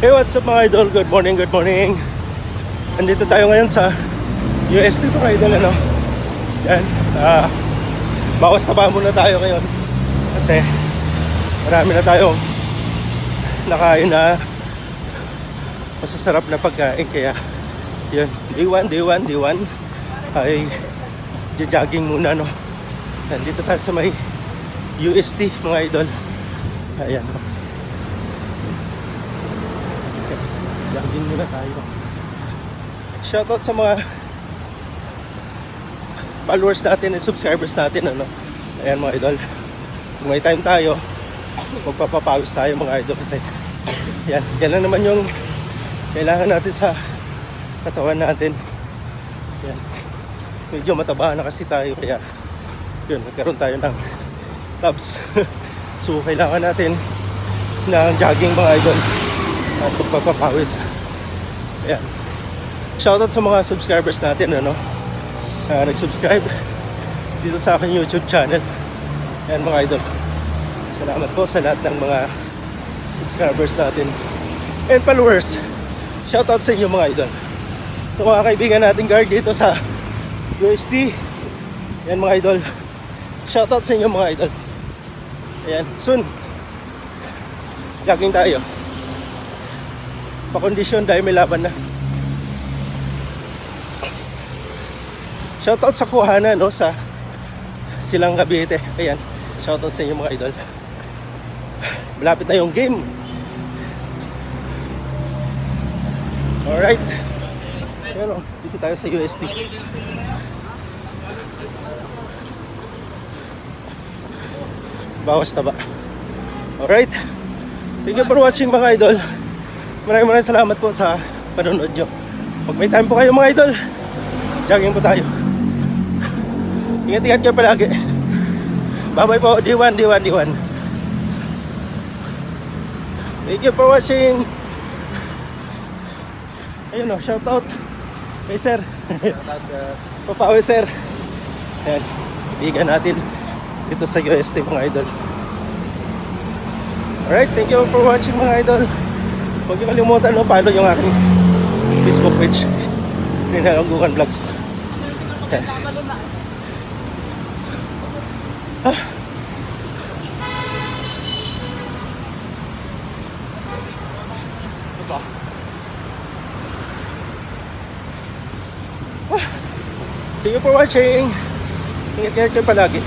Hey, what's up mga idol? Good morning, good morning. Andito tayo ngayon sa UST mga idol, ano? Yan, bawas taba muna tayo ngayon kasi marami na tayong nakain na masasarap na pagkain. Kaya yun, day 1 ay jogging muna, no? Nandito tayo sa may UST mga idol. Ayan, no? Jogging muna tayo. Shoutout sa mga followers natin and subscribers natin, ano? Ayan mga idol, kung may time tayo magpapapawis tayo mga idol, kasi yan lang naman yung kailangan natin sa katawan natin. Yan, medyo mataba na kasi tayo, kaya yun, nagkaroon tayo ng abs. So kailangan natin ng jogging mga idol at pagpapawis. Ayan, shoutout sa mga subscribers natin, ano, nag-subscribe dito sa aking YouTube channel. Ayan mga idol, salamat po sa lahat ng mga subscribers natin and followers. Shoutout sa inyo mga idol. So mga kaibigan natin guard dito sa UST, ayan mga idol, shoutout sa inyo mga idol. Ayan, soon jogging tayo, pakondisyon dahil may laban na. Shoutout sa Kuhana, no, sa Silang Cavite. Ayan, shoutout sa inyo mga idol. Malapit na yung game. Alright, pero dito tayo sa UST. Bawas taba. Alright, thank you for watching mga idol. Maraming salamat po sa panonood nyo. Pag may time po kayo mga idol, jogging po tayo. Ingat-ingat kayo palagi. Bye-bye po. D1. Thank you for watching. Ayun o, shoutout kay sir. Shoutout sa Papawi sir. Ayan, ibigan natin dito sa UST mga idol. Alright, thank you for watching mga idol. Huwag niyo kalimutan, no, follow yung aking Facebook page, Rinalanggungan Vlogs. Ayan. Thank you for watching. Ingat kayo palagi.